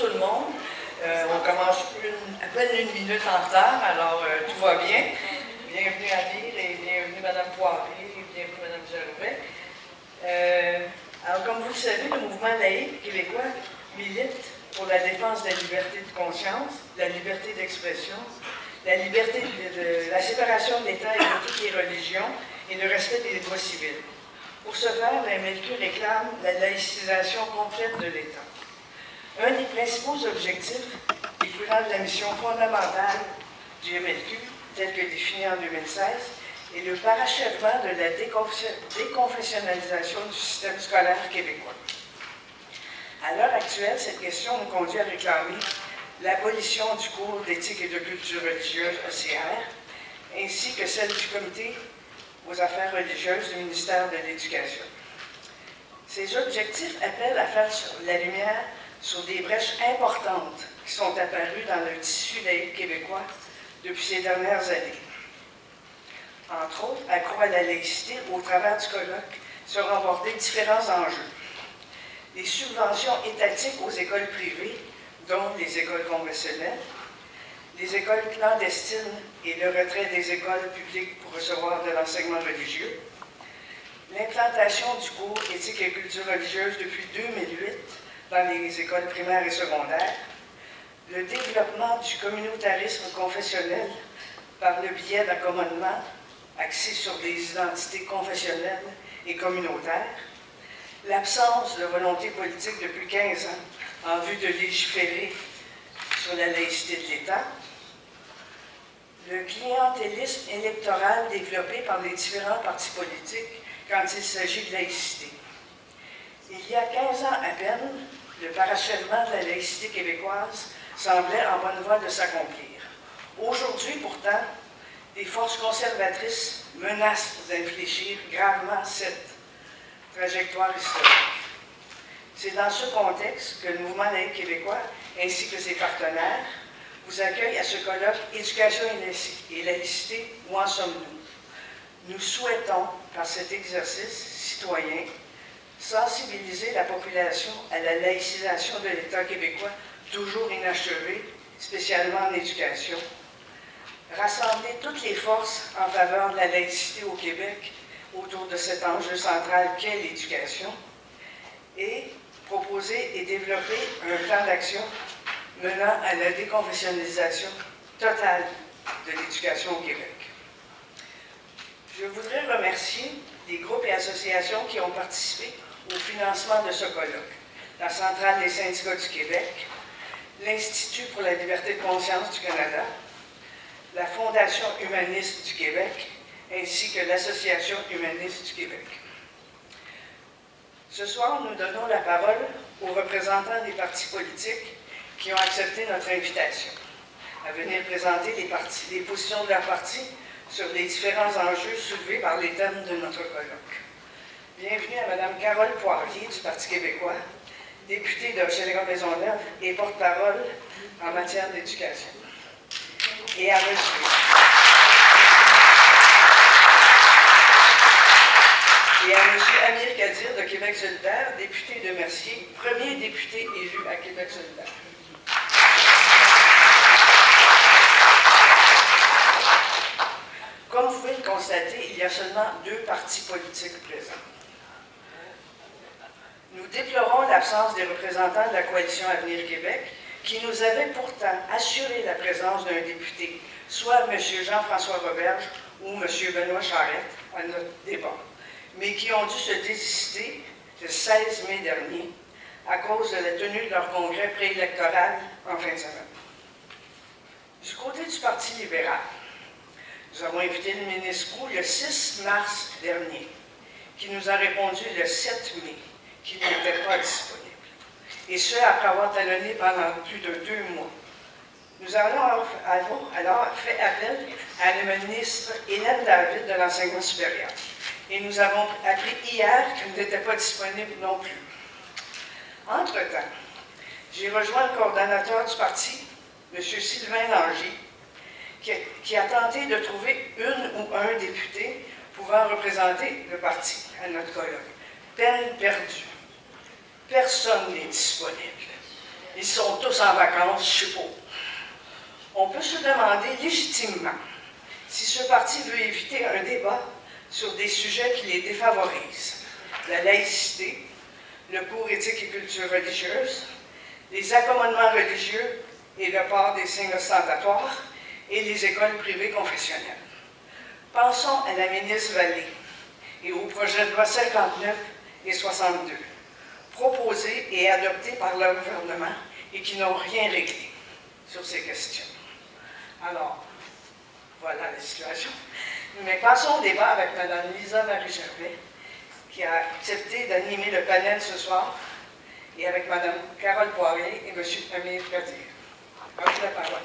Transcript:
tout le monde. On commence à peine une minute en retard, alors tout va bien. Bienvenue à Vire et bienvenue Mme Poirier et bienvenue Mme Gervais. Alors, comme vous le savez, le mouvement laïque québécois milite pour la défense de la liberté de conscience, la liberté d'expression, la liberté de la séparation de l'État et de toutes les religions et le respect des droits civils. Pour ce faire, la MLQ réclame la laïcisation complète de l'État. Un des principaux objectifs découlant de la mission fondamentale du MLQ, tel que définie en 2016, est le parachèvement de la déconfessionnalisation du système scolaire québécois. À l'heure actuelle, cette question nous conduit à réclamer l'abolition du cours d'éthique et de culture religieuse (ECR), ainsi que celle du Comité aux affaires religieuses du ministère de l'Éducation. Ces objectifs appellent à faire la lumière sur des brèches importantes qui sont apparues dans le tissu laïque québécois depuis ces dernières années. Entre autres, accroître la laïcité au travers du colloque seront abordés différents enjeux. Les subventions étatiques aux écoles privées, dont les écoles conventionnelles, les écoles clandestines et le retrait des écoles publiques pour recevoir de l'enseignement religieux, l'implantation du cours éthique et culture religieuse depuis 2008 dans les écoles primaires et secondaires, le développement du communautarisme confessionnel par le biais d'accommodements axés sur des identités confessionnelles et communautaires, l'absence de volonté politique depuis 15 ans en vue de légiférer sur la laïcité de l'État, le clientélisme électoral développé par les différents partis politiques quand il s'agit de laïcité. Il y a 15 ans à peine, le parachèvement de la laïcité québécoise semblait en bonne voie de s'accomplir. Aujourd'hui, pourtant, des forces conservatrices menacent d'infléchir gravement cette trajectoire historique. C'est dans ce contexte que le mouvement laïque québécois, ainsi que ses partenaires, vous accueille à ce colloque « Éducation et laïcité, où en sommes-nous » Nous souhaitons, par cet exercice citoyen, sensibiliser la population à la laïcisation de l'État québécois, toujours inachevé, spécialement en éducation, rassembler toutes les forces en faveur de la laïcité au Québec autour de cet enjeu central qu'est l'éducation, et proposer et développer un plan d'action menant à la déconfessionnalisation totale de l'éducation au Québec. Je voudrais remercier les groupes et associations qui ont participé au financement de ce colloque. La Centrale des syndicats du Québec, l'Institut pour la liberté de conscience du Canada, la Fondation humaniste du Québec, ainsi que l'Association humaniste du Québec. Ce soir, nous donnons la parole aux représentants des partis politiques qui ont accepté notre invitation à venir présenter les positions de leur parti sur les différents enjeux soulevés par les thèmes de notre colloque. Bienvenue à Mme Carole Poirier du Parti québécois, députée de Hochelaga-Maisonneuve et porte-parole en matière d'éducation. Et à M. Amir Kadir de Québec solidaire, député de Mercier, premier député élu à Québec solidaire. Comme vous pouvez le constater, il y a seulement 2 partis politiques présents. Nous déplorons l'absence des représentants de la Coalition Avenir Québec, qui nous avaient pourtant assuré la présence d'un député, soit M. Jean-François Roberge ou M. Benoît Charette, à notre débat, mais qui ont dû se désister le 16 mai dernier à cause de la tenue de leur congrès préélectoral en fin de semaine. Du côté du Parti libéral, nous avons invité le ministre Proulx le 6 mars dernier, qui nous a répondu le 7 mai qu'il n'était pas disponible. Et ce, après avoir talonné pendant plus de 2 mois. Nous avons alors fait appel à la ministre Hélène David de l'Enseignement supérieur. Et nous avons appris hier qu'elle n'était pas disponible non plus. Entre-temps, j'ai rejoint le coordonnateur du parti, M. Sylvain Langer, qui a tenté de trouver une ou un député pouvant représenter le parti à notre colloque. Peine perdue. Personne n'est disponible. Ils sont tous en vacances, je suppose. On peut se demander légitimement si ce parti veut éviter un débat sur des sujets qui les défavorisent. La laïcité, le cours éthique et culture religieuse, les accommodements religieux et le port des signes ostentatoires et les écoles privées confessionnelles. Pensons à la ministre Vallée et au projet de loi 59 et 62, proposés et adoptés par le gouvernement et qui n'ont rien réglé sur ces questions. Alors, voilà la situation. Mais passons au débat avec Mme Lisa Marie-Gervais, qui a accepté d'animer le panel ce soir, et avec Mme Carole Poirier et M. Amir Kadir. À vous la parole.